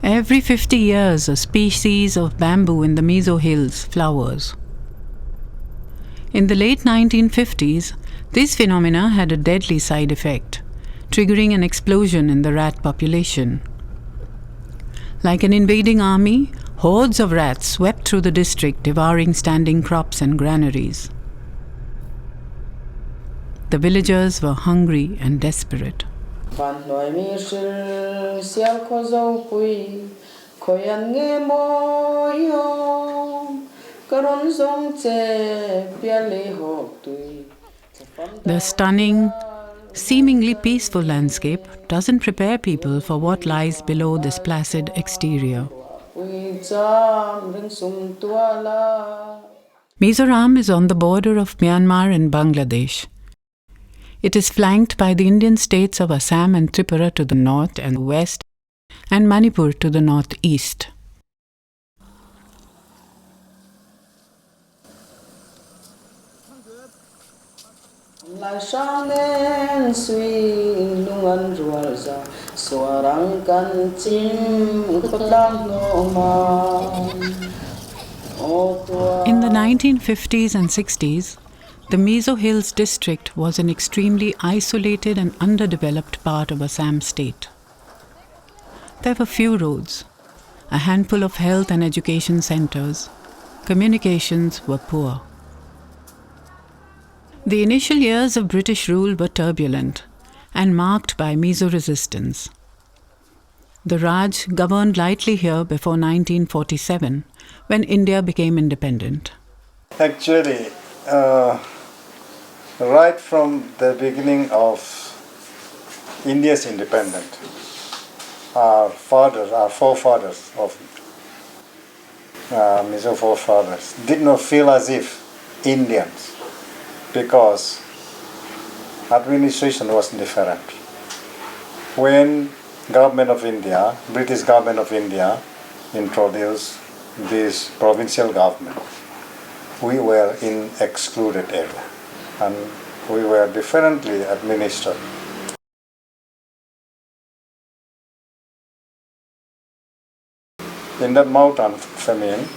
Every 50 years, a species of bamboo in the Mizo Hills flowers. In the late 1950s, this phenomena had a deadly side effect, triggering an explosion in the rat population. Like an invading army, hordes of rats swept through the district, devouring standing crops and granaries. The villagers were hungry and desperate. The stunning, seemingly peaceful landscape doesn't prepare people for what lies below this placid exterior. Mizoram is on the border of Myanmar and Bangladesh. It is flanked by the Indian states of Assam and Tripura to the north and west, and Manipur to the northeast. In the 1950s and 60s, the Mizo Hills district was an extremely isolated and underdeveloped part of Assam state. There were few roads, a handful of health and education centers. Communications were poor. The initial years of British rule were turbulent and marked by Mizo resistance. The Raj governed lightly here before 1947, when India became independent. Actually, right from the beginning of India's independence, our forefathers of Mizo forefathers did not feel as if Indians, because administration was different. When government of India, British government of India, introduced this provincial government, we were in excluded area and we were differently administered. In that mountain famine,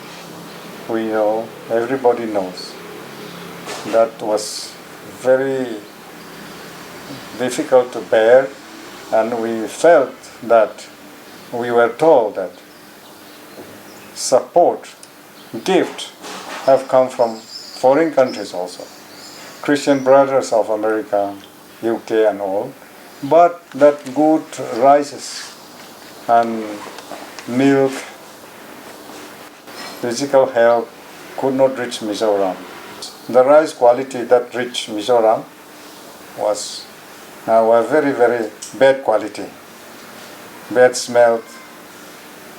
we know, everybody knows, that was very difficult to bear, and we felt that we were told that support, gift have come from foreign countries also, Christian brothers of America, UK and all, but that good rices and milk, physical health could not reach Mizoram. The rice quality that reached Mizoram was very, very bad quality, bad smell,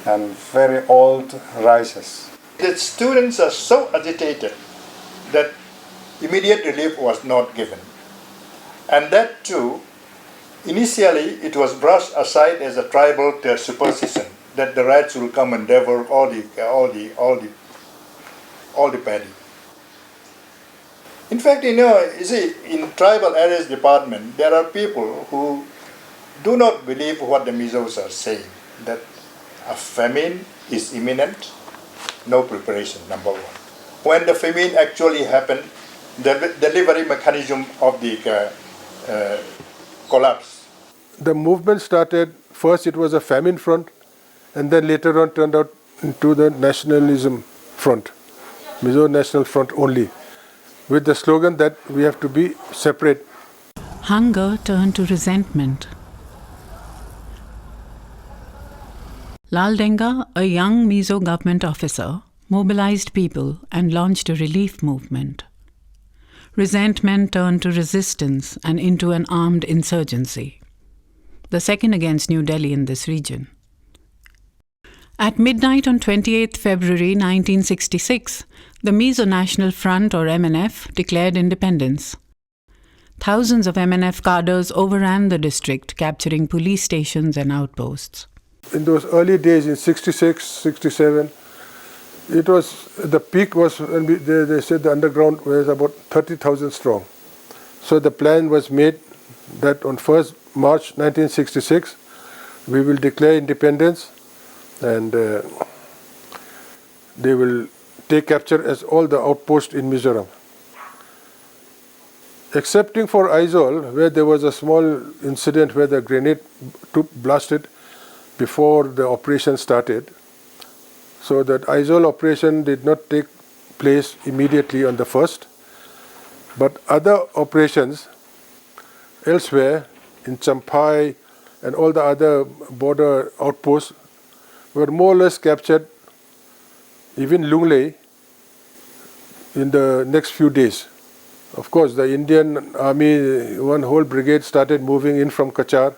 and very old rices. The students are so agitated that immediate relief was not given. And that too, initially it was brushed aside as a tribal superstition that the rats will come and devour all the paddy. In fact, you see, in tribal areas department, there are people who do not believe what the Mizos are saying, that a famine is imminent, no preparation, number one. When the famine actually happened, the delivery mechanism of the collapsed. The movement started, first it was a famine front, and then later on turned out into the nationalism front, Mizo National Front only, with the slogan that we have to be separate. Hunger turned to resentment. Lal Denga, a young Mizo government officer, mobilized people and launched a relief movement. Resentment turned to resistance and into an armed insurgency, the second against New Delhi in this region. At midnight on 28 February 1966, the Mizo National Front, or MNF, declared independence. Thousands of MNF cadres overran the district, capturing police stations and outposts. In those early days, in 66, 67, the peak was when they said the underground was about 30,000 strong. So the plan was made that on 1st March 1966, we will declare independence and they will take capture as all the outposts in Mizoram. Excepting for Aizawl, where there was a small incident where the grenade blasted before the operation started. So that Aizawl operation did not take place immediately on the 1st. But other operations elsewhere in Champhai and all the other border outposts were more or less captured, even Lunglei, in the next few days. Of course, the Indian army, one whole brigade started moving in from Kachar,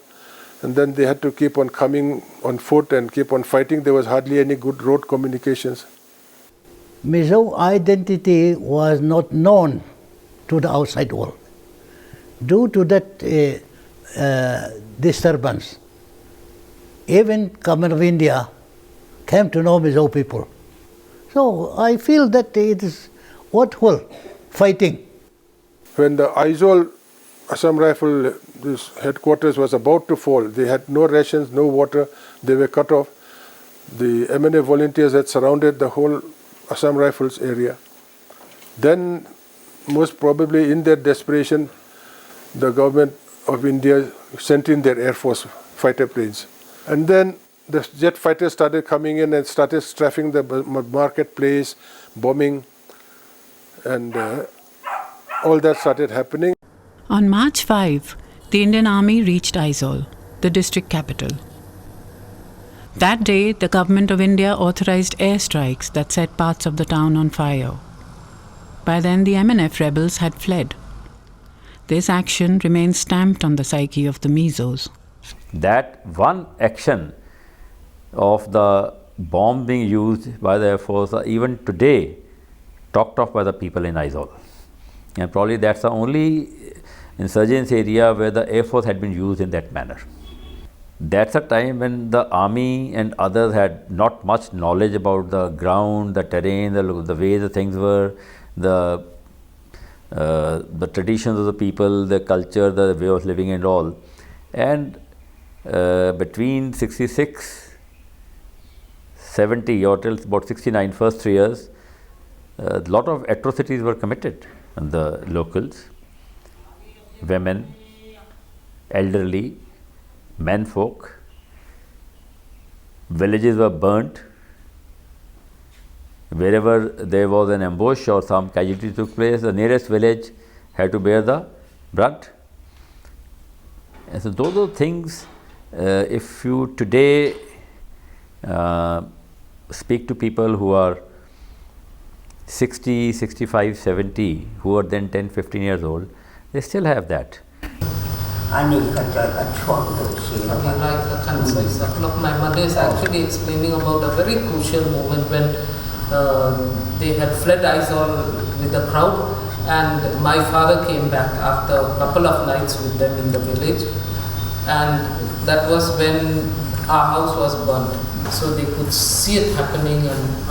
and then they had to keep on coming on foot and keep on fighting. There was hardly any good road communications. Mizo identity was not known to the outside world. Due to that disturbance, even Government of India came to know Mizo people. So I feel that it is worthwhile fighting. When the Aizawl Assam Rifle this headquarters was about to fall, they had no rations, no water, they were cut off. The MNA volunteers had surrounded the whole Assam Rifles area. Then, most probably in their desperation, the government of India sent in their Air Force fighter planes. And then the jet fighters started coming in and started strafing the marketplace, bombing, and all that started happening. On March 5, the Indian Army reached Aizawl, the district capital. That day, the Government of India authorized airstrikes that set parts of the town on fire. By then, the MNF rebels had fled. This action remains stamped on the psyche of the Mizos. That one action of the bomb being used by the Air Force are even today talked of by the people in Aizawl. And probably that's the only insurgence area where the Air Force had been used in that manner. That's a time when the army and others had not much knowledge about the ground, the terrain, the way the things were, the traditions of the people, the culture, the way of living and all. And between 66, 70 or till about 69, first 3 years, a lot of atrocities were committed on the locals, women, elderly, men folk. Villages were burnt. Wherever there was an ambush or some casualty took place, the nearest village had to bear the brunt. And so those are things, if you today speak to people who are 60, 65, 70, who are then 10, 15 years old, they still have that. Like the concept of my mother is actually explaining about a very crucial moment when they had fled Aizawl with the crowd, and my father came back after a couple of nights with them in the village, and that was when our house was burnt. So they could see it happening, and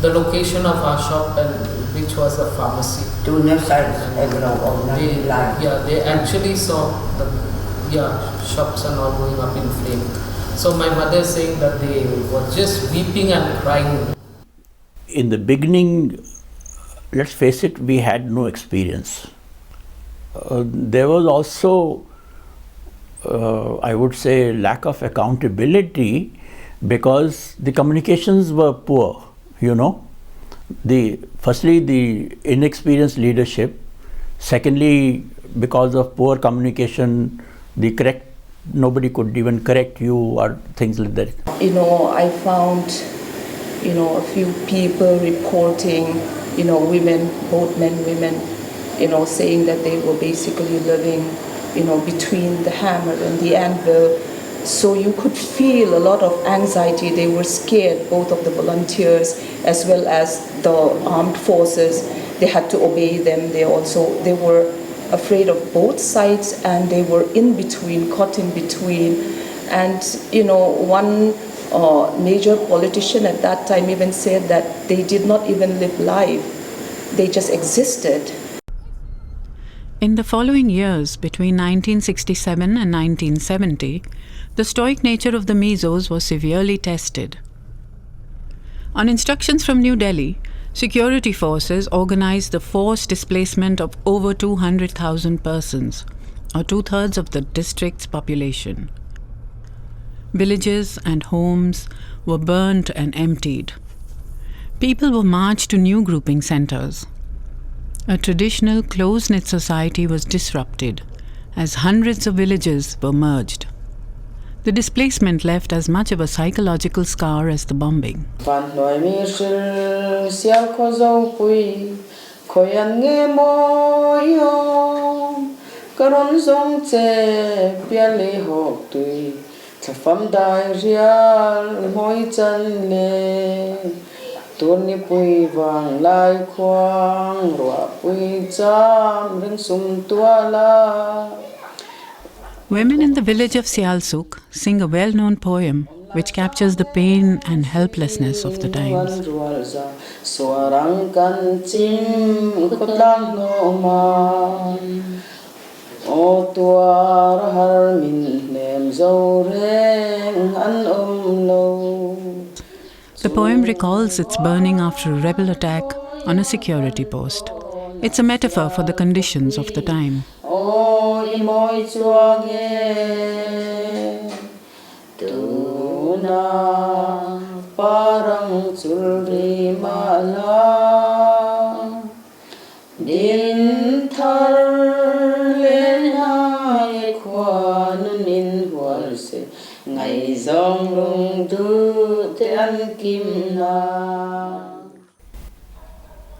the location of our shop, and which was a pharmacy. They actually saw the shops and all going up in flame. So my mother is saying that they were just weeping and crying. In the beginning, let's face it, we had no experience. There was also, I would say, lack of accountability because the communications were poor, you know. Firstly, the inexperienced leadership. Secondly, because of poor communication, nobody could even correct you or things like that. I found, a few people reporting, women, both men, women, saying that they were basically living, between the hammer and the anvil. So you could feel a lot of anxiety. They were scared, both of the volunteers as well as the armed forces. They had to obey them. They were afraid of both sides, and they were in between, caught in between. And one major politician at that time even said that they did not even live life. They just existed. In the following years, between 1967 and 1970, the stoic nature of the Mizos was severely tested. On instructions from New Delhi, security forces organized the forced displacement of over 200,000 persons, or 2/3 of the district's population. Villages and homes were burnt and emptied. People were marched to new grouping centers. A traditional close-knit society was disrupted as hundreds of villages were merged. The displacement left as much of a psychological scar as the bombing. Women in the village of Sialsuk sing a well-known poem which captures the pain and helplessness of the times. The poem recalls its burning after a rebel attack on a security post. It's a metaphor for the conditions of the time.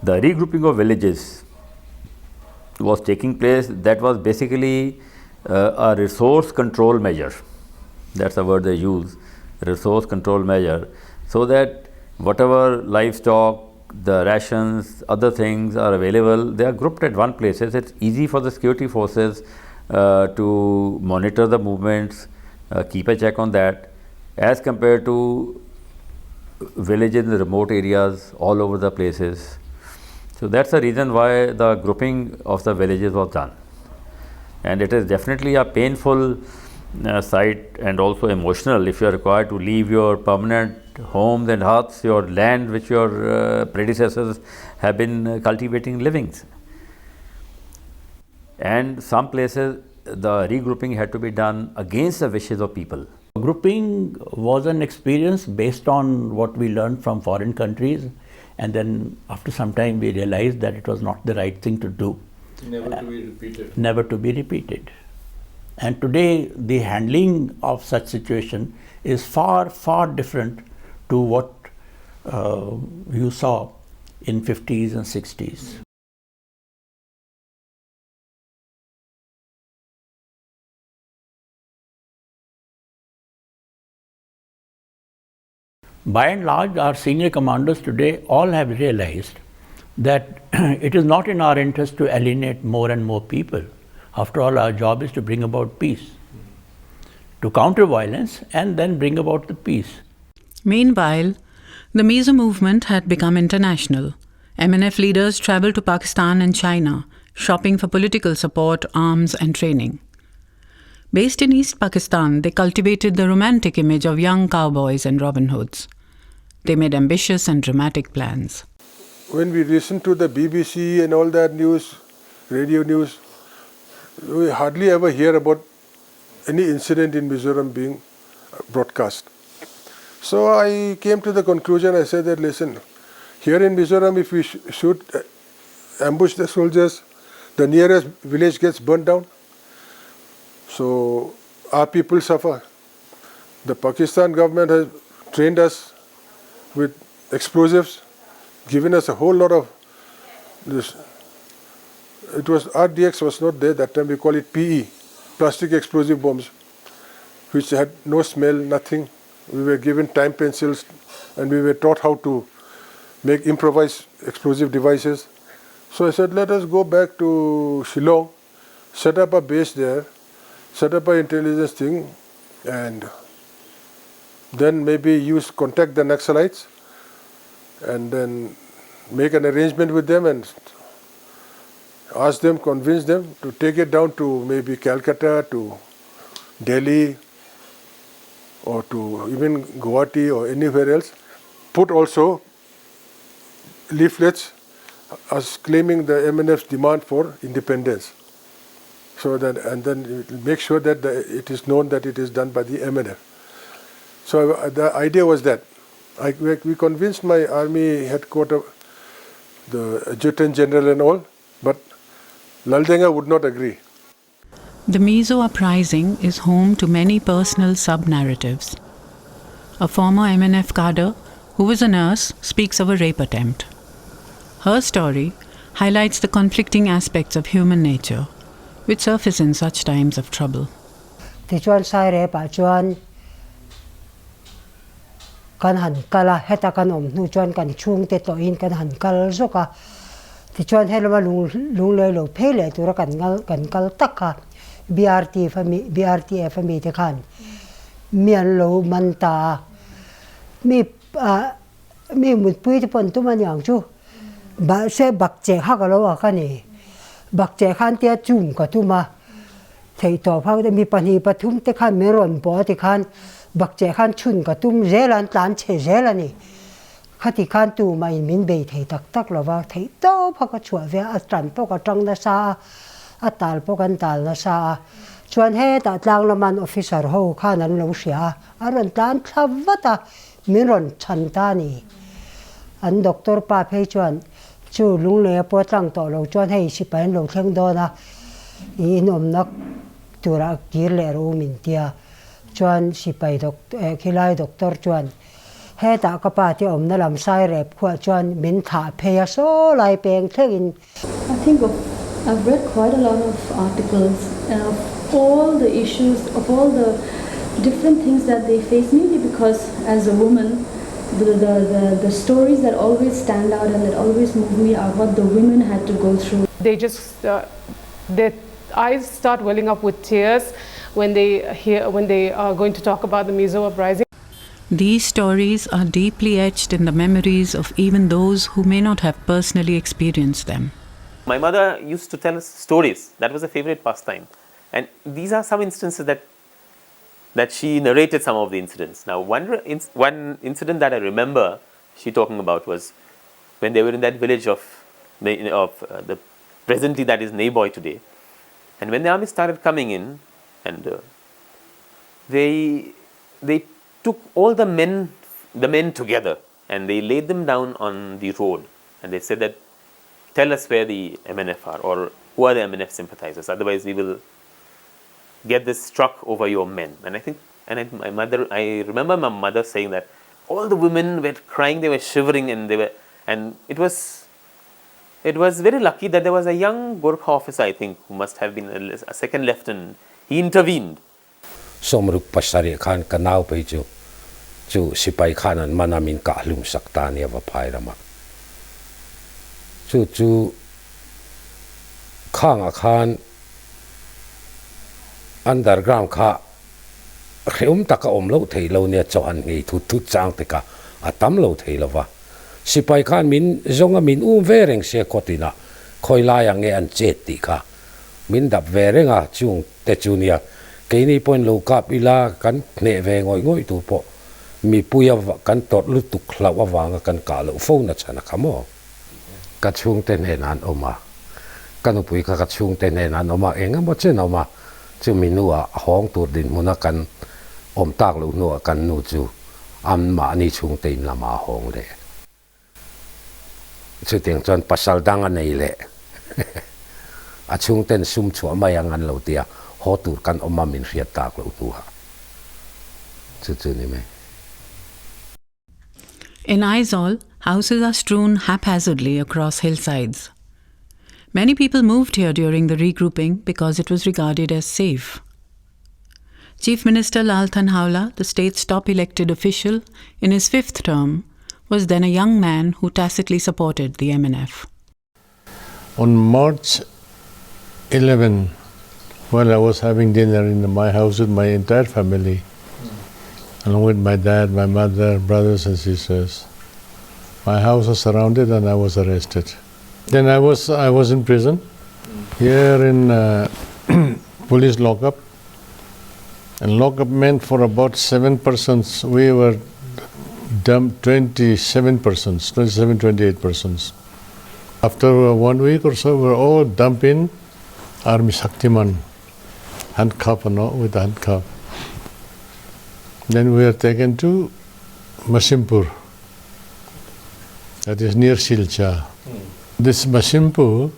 The regrouping of villages was taking place. That was basically a resource control measure. That's the word they use, resource control measure, so that whatever livestock, the rations, other things are available, they are grouped at one place. It's easy for the security forces to monitor the movements, keep a check on that, as compared to villages in the remote areas all over the places. So that's the reason why the grouping of the villages was done. And it is definitely a painful sight and also emotional if you are required to leave your permanent homes and hearths, your land which your predecessors have been cultivating livings. And some places the regrouping had to be done against the wishes of people. Grouping was an experience based on what we learned from foreign countries, and then after some time we realized that it was not the right thing to do. Never to be repeated. Never to be repeated. And today the handling of such situation is far, far different to what you saw in 50s and 60s. By and large, our senior commanders today all have realized that it is not in our interest to alienate more and more people. After all, our job is to bring about peace, to counter violence and then bring about the peace. Meanwhile, the Mizo movement had become international. MNF leaders traveled to Pakistan and China, shopping for political support, arms and training. Based in East Pakistan, they cultivated the romantic image of young cowboys and Robin Hoods. They made ambitious and dramatic plans. When we listen to the BBC and all that news, radio news, we hardly ever hear about any incident in Mizoram being broadcast. So I came to the conclusion, I said that listen, here in Mizoram if we shoot, ambush the soldiers, the nearest village gets burnt down. So our people suffer. The Pakistan government has trained us with explosives, given us a whole lot of this. It was RDX was not there that time. We call it PE, plastic explosive bombs, which had no smell, nothing. We were given time pencils, and we were taught how to make improvised explosive devices. So I said, let us go back to Shillong, set up a base there, set up an intelligence thing, and then maybe contact the Naxalites, and then make an arrangement with them and ask them, convince them to take it down to maybe Calcutta, to Delhi, or to even Guwahati or anywhere else. Put also leaflets as claiming the MNF's demand for independence. So that, and then make sure that it is known that it is done by the MNF. So the idea was that we convinced my army headquarters, the adjutant general and all, but Laldenga would not agree. The Mizo uprising is home to many personal sub-narratives. A former MNF cadre, who was a nurse, speaks of a rape attempt. Her story highlights the conflicting aspects of human nature, which surface in such times of trouble. Kan han kala heta kan nu chuan kan chung te to in kan han kal zoka ti chuan helma lung le lo phele tura kan kal takka BRT FMI te khan mian lo manta mi mut pui te pon tu man yang chu ba se bak che ha ka lo ka ni bak che khan tia chung ka tu ma thei to phang de mi pani pathum te khan meron po te khan bak che khan chun ka tum zelan tan che zelani khati khan tu mai min be thei tak lova thei to pha ka chua ve a tran po ka tang na sa a tal po kan tal na sa chuan he ta tlang laman officer ho khan an lo sia aron tan thlawata min ron chan ta ni an doctor pa phei chuan chu lung le po tlang to lo chuan hei si pan lo thleng do na I nom nak tura kir le ro min tia chuan si pai khilai doctor chuan he ta ka pa ti om na lam sai rep khwa chuan min tha pheya so lai peng thegin. I think I've read quite a lot of articles of all the issues, of all the different things that they face, mainly because as a woman the stories that always stand out and that always move me are what the women had to go through. They just their eyes start welling up with tears when they are going to talk about the Mizo uprising. These stories are deeply etched in the memories of even those who may not have personally experienced them. My mother used to tell us stories. That was a favorite pastime. And these are some instances that she narrated some of the incidents. Now, one incident that I remember she talking about was when they were in that village of the presently that is Neiboy today. And when the army started coming in, and they took all the men together and they laid them down on the road, and they said that, tell us where the MNF are, or who are the MNF sympathizers, otherwise we will get this struck over your men. And I remember my mother saying that all the women were crying, they were shivering, and it was very lucky that there was a young Gorkha officer, I think, who must have been a second lieutenant. He intervened. Somruk pasari khan kanau pe chu sipai khan an manamin ka hlum sakta ni wa phairama chu khanga khan underground kha kheum taka omlo theilo ne chohan ngei thu chang te ka atam lo theilowa sipai khan min zonga min vereng se kotina khoila yang nge an cheti kha min dap verenga chung te chunia keini point lo kap ila kan ne ve ngoi tu po mi puya kan tot lu tu khlawa wanga kan ka lo phone na chana khamo ka chung te ne nan oma kan pui ka chung te ne nan oma enga mo chen oma chu minua hong tur din muna kan om tak lo no kan nu chu am ma ni chung te in lama hong le chu teng chon pasal dang anei le a chung ten sum chua mai angan lo tia ho tur kan oma min riat tak lo tu ha chu ni me. In Aizawl, houses are strewn haphazardly across hillsides. Many people moved here during the regrouping because it was regarded as safe. Chief Minister Lal Thanhawla, the state's top elected official in his 5th term, was then a young man who tacitly supported the MNF. On March 11, while I was having dinner in my house with my entire family, along with my dad, my mother, brothers and sisters, my house was surrounded and I was arrested. Then I was in prison here in police lockup. And lockup meant for about 7 persons. We were dumped 27 persons, 27, 28 persons. After 1 week or so, we were all dumped in Army Shaktiman, handcuff, with handcuff. Then we were taken to Masimpur, that is near Silcha. This Masimpur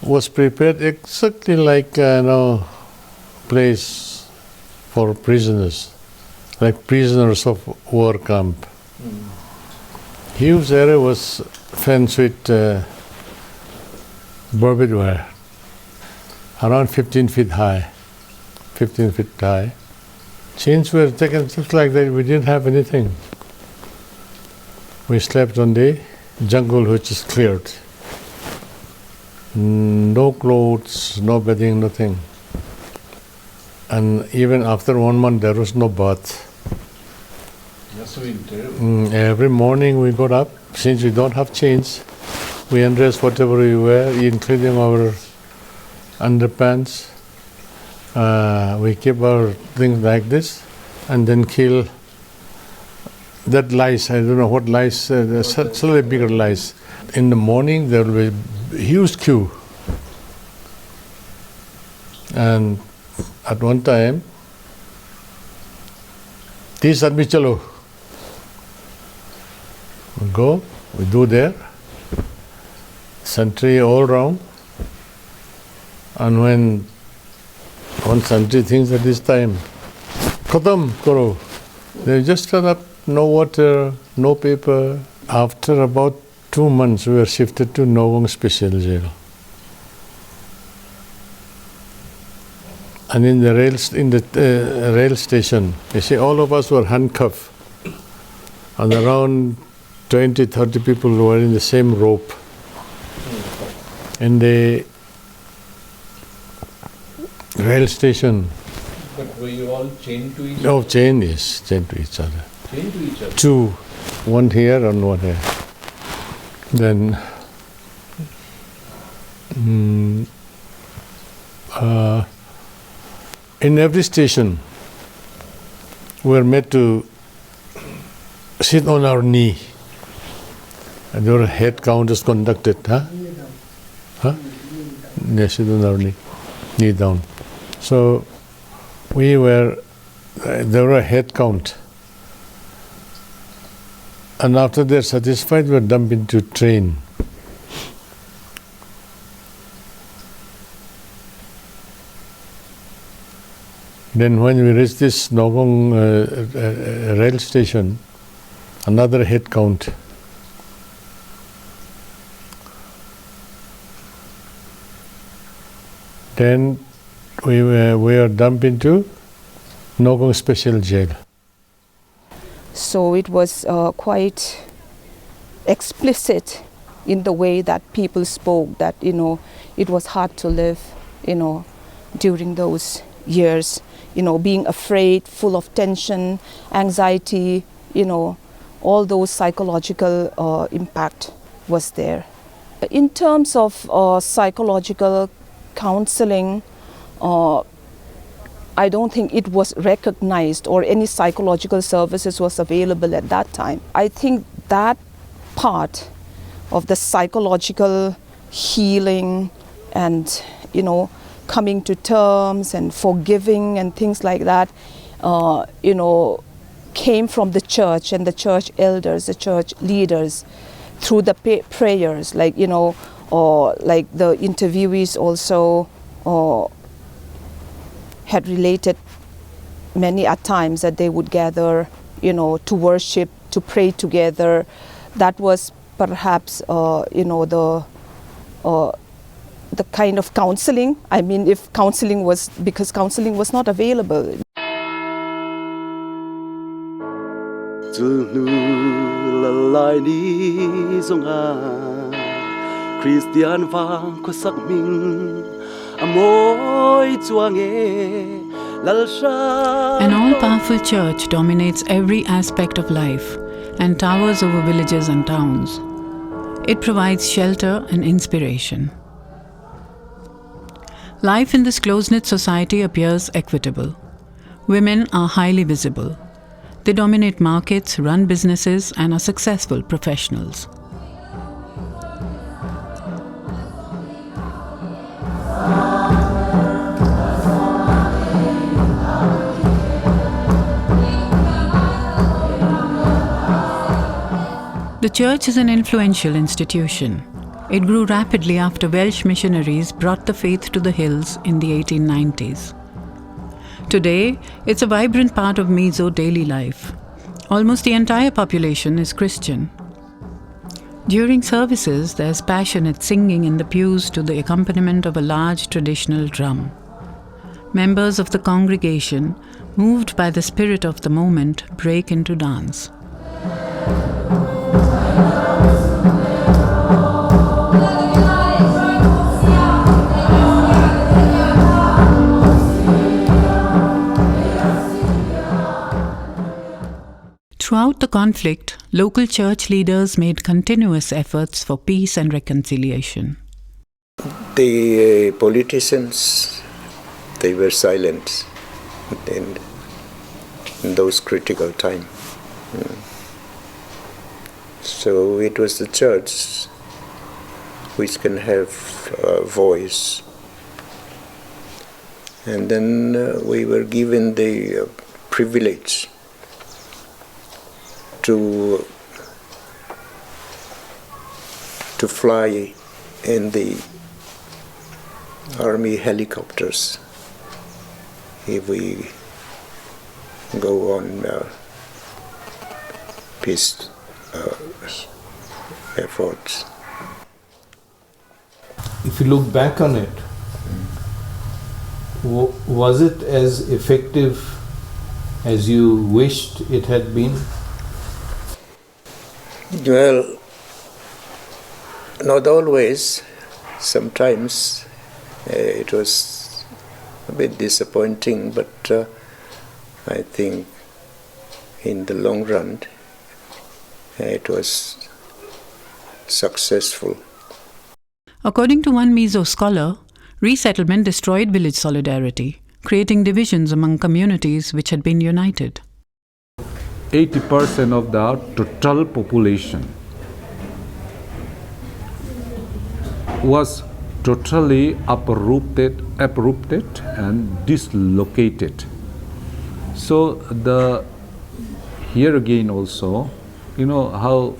was prepared exactly like place for prisoners, like prisoners of war camp. Huge area was fenced with barbed wire, around 15 feet high. Since we were taken just like that, we didn't have anything. We slept on the jungle which is cleared. No clothes, no bedding, nothing. And even after 1 month, there was no bath. That's winter. Every morning we got up, since we don't have chains, we undress whatever we wear, including our underpants. We keep our things like this, and then kill that lice. I don't know what lice, slightly bigger lice. In the morning there will be a huge queue. And at one time, "Tis admi chalo." We go, we do there, sentry all round, and when one sentry thinks at this time, "Khatam karo," they just turn up, no water, no paper. After about 2 months, we were shifted to Nogong Special Jail. And in the rail station, you see, all of us were handcuffed, and around 20, 30 people were in the same rope. In the rail station. But were you all chained to each other? Oh, chained, yes, chained to each other. Chained to each other? 2, one here and one here. Then in every station, we were made to sit on our knee. And your head count is conducted, huh? Yeah, sit on our knee down. So there were a head count. And after they're satisfied, we were dumped into train. Then when we reached this Nogong rail station, another head count. Then we were dumped into Nogong Special Jail. So it was quite explicit in the way that people spoke, that, it was hard to live, during those years, being afraid, full of tension, anxiety, all those psychological impact was there. In terms of psychological counseling, I don't think it was recognized or any psychological services was available at that time. I think that part of the psychological healing and, coming to terms and forgiving and things like that, came from the church and the church elders, the church leaders, through the prayers, or like the interviewees also had related many at times that they would gather, to worship, to pray together. That was perhaps, the kind of counseling. I mean, if counseling was, because counseling was not available. Christian vang ko sak ming An all-powerful church dominates every aspect of life and towers over villages and towns. It provides shelter and inspiration. Life in this close-knit society appears equitable. Women are highly visible. They dominate markets, run businesses, and are successful professionals. The church is an influential institution. It grew rapidly after Welsh missionaries brought the faith to the hills in the 1890s. Today, it's a vibrant part of Mizo daily life. Almost the entire population is Christian. During services, there's passionate singing in the pews to the accompaniment of a large traditional drum. Members of the congregation, moved by the spirit of the moment, break into dance. Throughout the conflict, local church leaders made continuous efforts for peace and reconciliation. The politicians, they were silent in those critical times. So it was the church which can have a voice. And then we were given the privilege to fly in the army helicopters if we go on peace efforts. If you look back on it, was it as effective as you wished it had been? Well, not always. Sometimes it was a bit disappointing, but I think in the long run it was successful. According to one Mizo scholar, resettlement destroyed village solidarity, creating divisions among communities which had been united. 80% of the total population was totally uprooted and dislocated. So here again also, you know how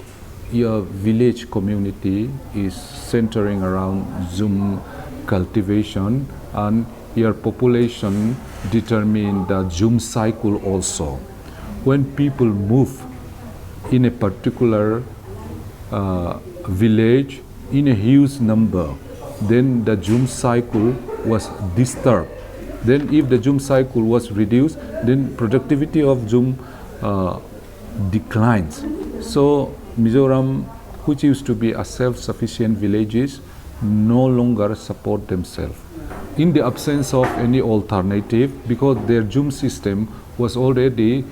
your village community is centering around Zoom cultivation, and your population determine the Zoom cycle also. When people move in a particular village in a huge number, then the Zoom cycle was disturbed. Then if the Zoom cycle was reduced, then productivity of Zoom declines. So Mizoram, which used to be a self-sufficient villages, no longer support themselves. In the absence of any alternative, because their Zoom system was already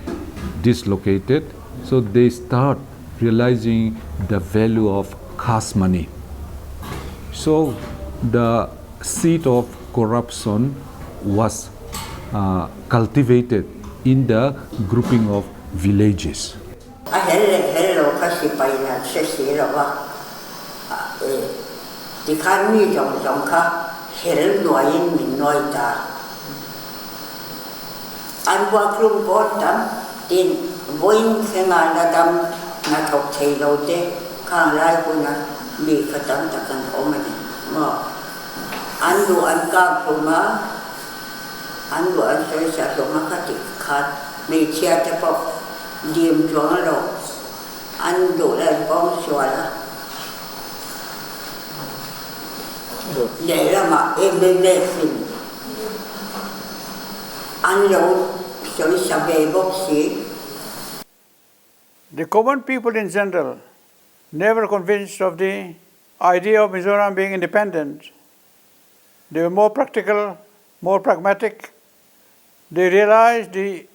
dislocated, so they start realizing the value of cash money. So the seed of corruption was cultivated in the grouping of villages. Tin voin khenga la dam na thok thei lo te khang lai ko na mi khatam ta kan omani mo an du an ka puma an du an se sa so ma khati khat me chia te pop dim chuang lo an du la bom swala để là mà em lên lên phim an lo. The common people in general, never convinced of the idea of Mizoram being independent. They were more practical, more pragmatic. They realized the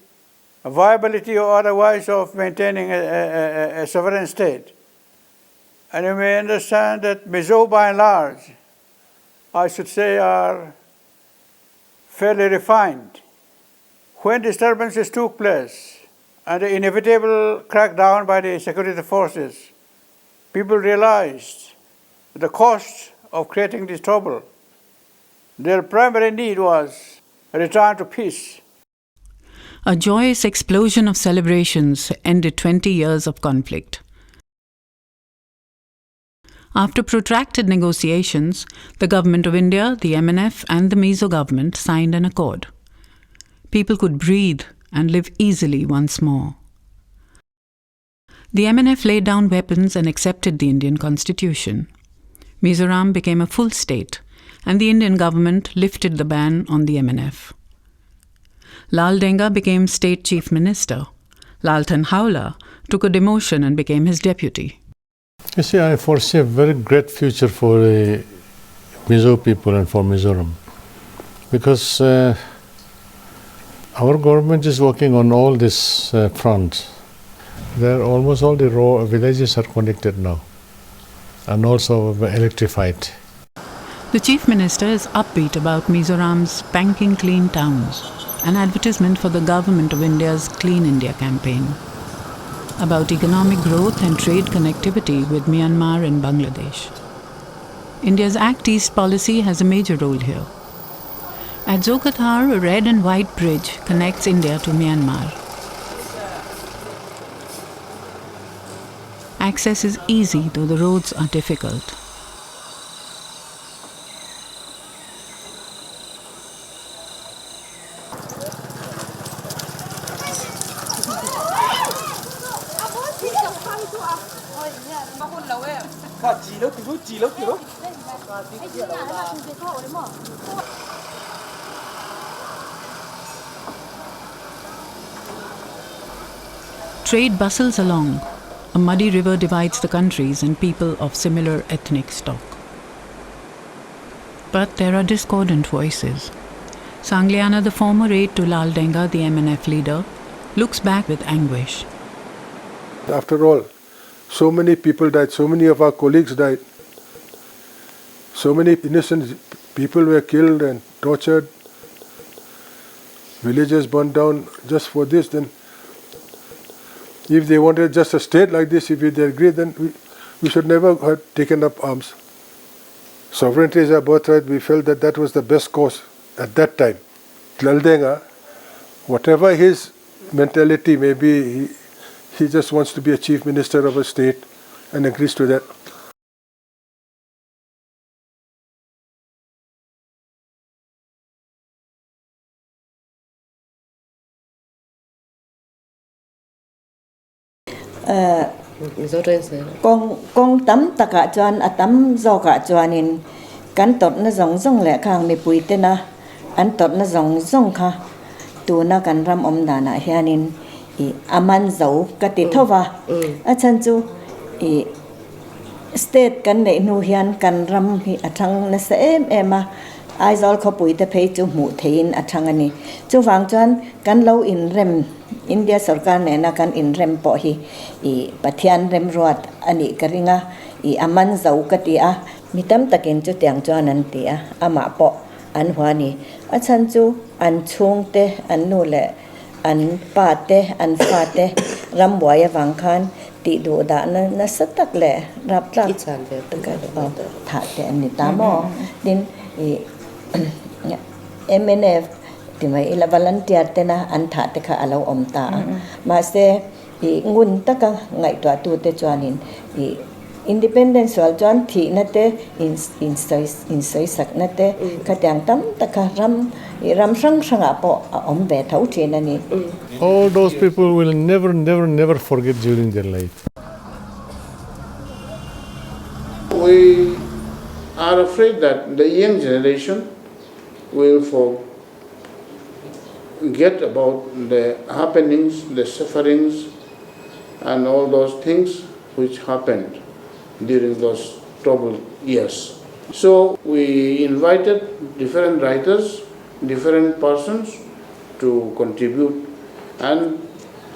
viability or otherwise of maintaining a sovereign state. And you may understand that Mizo by and large, I should say, are fairly refined. When disturbances took place and the inevitable crackdown by the security forces, people realized the cost of creating this trouble. Their primary need was a return to peace. A joyous explosion of celebrations ended 20 years of conflict. After protracted negotiations, the Government of India, the MNF, and the Mizo government signed an accord. People could breathe and live easily once more. The MNF laid down weapons and accepted the Indian Constitution. Mizoram became a full state, and the Indian government lifted the ban on the MNF. Lal Denga became State Chief Minister. Laltan Haula took a demotion and became his deputy. You see, I foresee a very great future for the Mizo people and for Mizoram, because our government is working on all these fronts. Almost all the villages are connected now, and also electrified. The Chief Minister is upbeat about Mizoram's Banking Clean Towns, an advertisement for the Government of India's Clean India campaign, about economic growth and trade connectivity with Myanmar and Bangladesh. India's Act East policy has a major role here. At Zokathar, a red and white bridge connects India to Myanmar. Access is easy, though the roads are difficult. Trade bustles along. A muddy river divides the countries and people of similar ethnic stock. But there are discordant voices. Sangliana, the former aide to Lal Denga, the MNF leader, looks back with anguish. After all, so many people died, so many of our colleagues died, so many innocent people were killed and tortured, villages burned down just for this. Then if they wanted just a state like this, if they agreed, then we should never have taken up arms. Sovereignty is our birthright. We felt that that was the best cause at that time. Lal Denga, whatever his mentality may be, he just wants to be a chief minister of a state and agrees to that. Kong tam taka chuan atam zoka chuanin kan tot na zong le khang mi puite na an tot na zong kha tu na kan ram om dana hianin I aman zo ka ti thowa a chan chu I state kan nei nu hian kan ram hi athang na se ema aizol kho puite phei chu mu thein athang ani chu wang chuan kan lo in rem India sarkar ne na kan in rem po hi I pathian rem ruat ani karinga I aman zo ka ti a mitam takin chu tiang chuan an ti a ama po an hwani a chan chu an chung te an nu le an pa te an fa te Ramubuai wang khan ti do da na satak le rap tla chan ve tha te ani ta mo din MNF ti mai ila volunteer te na an tha te kha alo om ta ma se ngun ta ka ngai twa tu te chuanin independence wal chuan thi na te in soi sak na te ka tyang tam ta kha ram sang a po om ve thau thin ani. All those people will never forget during their life. We are afraid that the young generation will forget about the happenings, the sufferings, and all those things which happened during those troubled years. So we invited different writers, different persons to contribute, and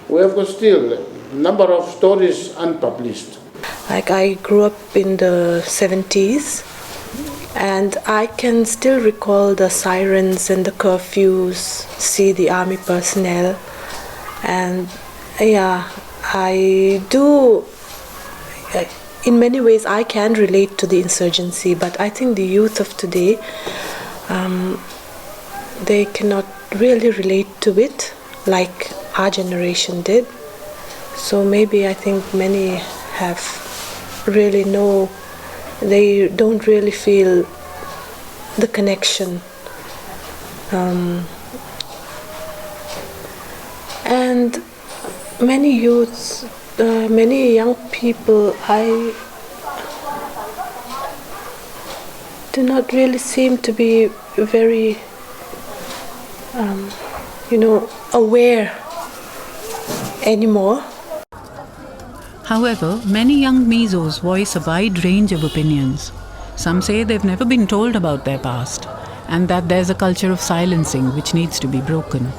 we have got still a number of stories unpublished. Like I grew up in the 70s And I can still recall the sirens and the curfews, see the army personnel, and yeah, I do. In many ways, I can relate to the insurgency, but I think the youth of today, they cannot really relate to it like our generation did. So maybe I think many have really they don't really feel the connection. And many youths, many young people, I do not really seem to be very, aware anymore. However, many young Mizos voice a wide range of opinions. Some say they've never been told about their past, and that there's a culture of silencing which needs to be broken.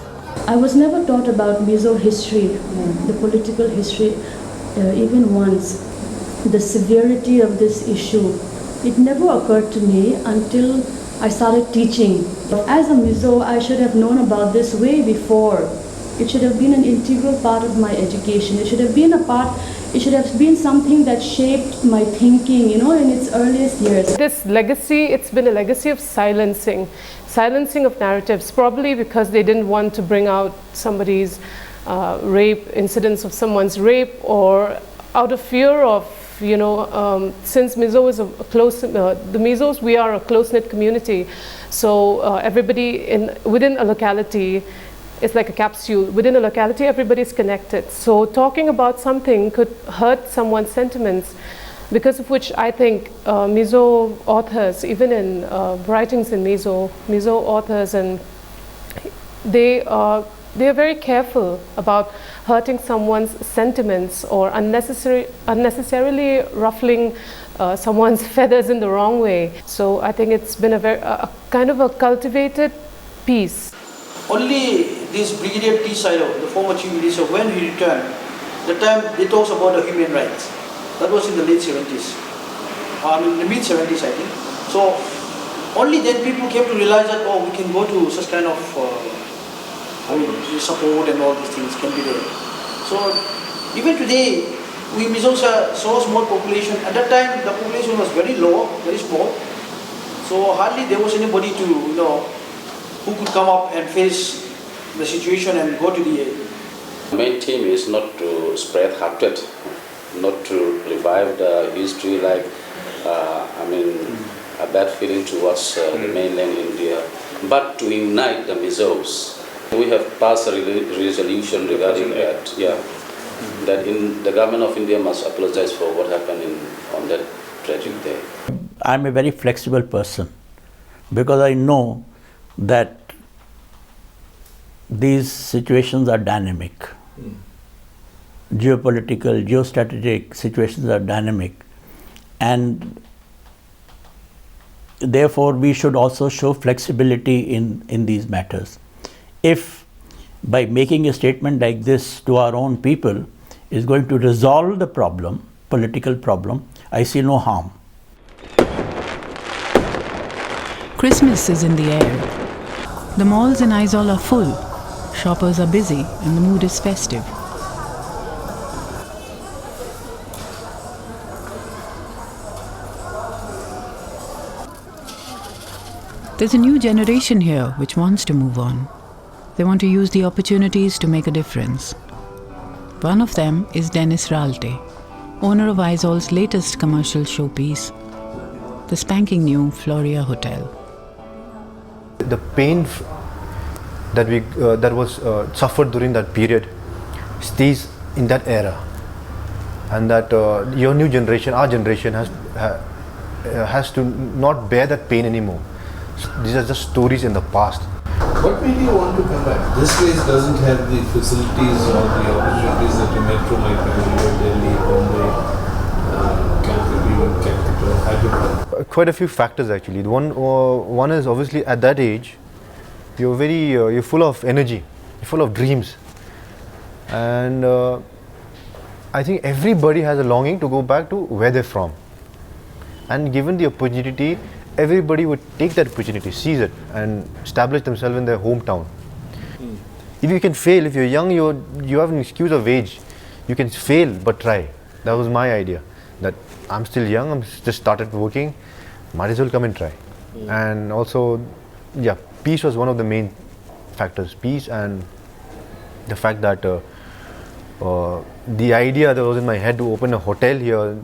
I was never taught about Mizo history, the political history, even once. The severity of this issue, it never occurred to me until I started teaching. As a Mizo, I should have known about this way before. It should have been an integral part of my education. It should have been something that shaped my thinking, in its earliest years. This legacy, it's been a legacy of silencing of narratives, probably because they didn't want to bring out somebody's rape, incidents of someone's rape, or out of fear of, since Mizo is the Mizos, we are a close-knit community. So everybody within a locality, it's like a capsule. Within a locality, everybody's connected. So talking about something could hurt someone's sentiments, because of which I think Mizo authors, even in writings in Mizo authors, and they are very careful about hurting someone's sentiments or unnecessarily ruffling someone's feathers in the wrong way. So I think it's been a kind of a cultivated piece. Only this Brigadier T. Silo, the former Chief Minister, when he returned, the time they talks about the human rights. That was in the late 70s. The mid 70s, I think. So only then people came to realize that, we can go to such kind of support and all these things can be there. So even today, we Mizos are so small population. At that time, the population was very low, very small. So hardly there was anybody to, who could come up and face the situation and go to the aid. The main theme is not to spread hatred, not to revive the history like, a bad feeling towards the mainland India, but to unite the Mizos. We have passed a resolution regarding that, that the government of India must apologize for what happened on that tragic day. I'm a very flexible person because I know that these situations are dynamic. Geopolitical, geostrategic situations are dynamic, and therefore we should also show flexibility in these matters. If by making a statement like this to our own people is going to resolve the problem, political problem, I see no harm. Christmas is in the air. The malls in Aizawl are full, shoppers are busy, and the mood is festive. There's a new generation here which wants to move on. They want to use the opportunities to make a difference. One of them is Dennis Ralte, owner of Aizawl's latest commercial showpiece, the spanking new Floria Hotel. The pain that was suffered during that period stays in that era, and that your new generation, our generation, has to not bear that pain anymore. These are just stories in the past. What made you want to come back? This place doesn't have the facilities or the opportunities that a metro like Bangalore, Delhi, Bombay, Calcutta, Hyderabad. Quite a few factors actually. One is obviously at that age, you're full of energy, you're full of dreams, and I think everybody has a longing to go back to where they're from. And given the opportunity, everybody would take that opportunity, seize it, and establish themselves in their hometown. If you can fail, if you're young, you have an excuse of age. You can fail, but try. That was my idea. That I'm still young, I'm just started working, might as well come and try. And also, yeah, peace was one of the main factors. Peace and the fact that the idea that was in my head to open a hotel here,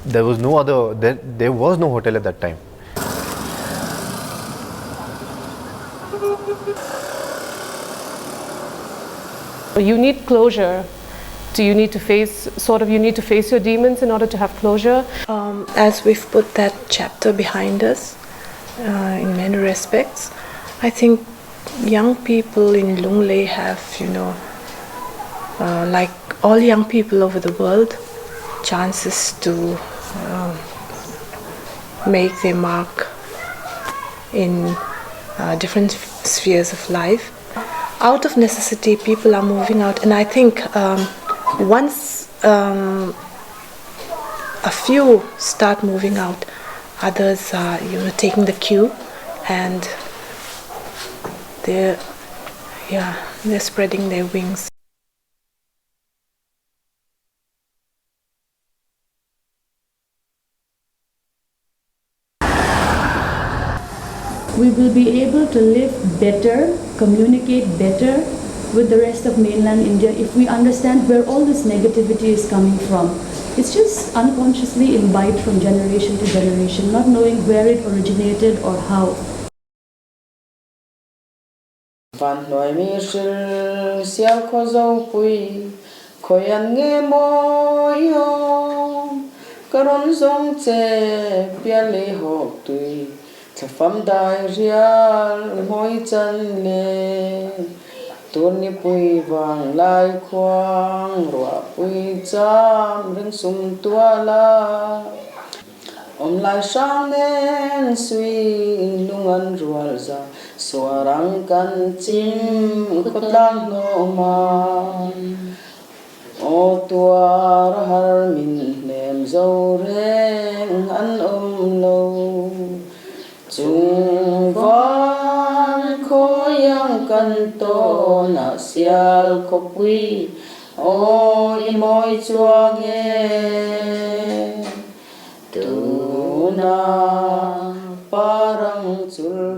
there was no hotel at that time. You need closure. Do you need to face your demons in order to have closure? As we've put that chapter behind us, in many respects, I think young people in Lunglei have, like all young people over the world, chances to make their mark in different spheres of life. Out of necessity, people are moving out, and I think once a few start moving out, others are taking the cue, and they're spreading their wings. We will be able to live better, communicate better with the rest of mainland India if we understand where all this negativity is coming from. It's just unconsciously imbibed from generation to generation, not knowing where it originated or how. Van noi mi shil sial ko zo pui koyan nge mo yom karon zong che piale hok tui thafam dai rial moi chan le tôn ni pui vang lai khoang rua pui cham ring sum tua la om lai sang nen sui lungan rual za suarang kan chim khutlang no ma o tua har min nem zo reng an lo chung van ko yang kan to na sial ko pui o i moi chua ge tu na parang chul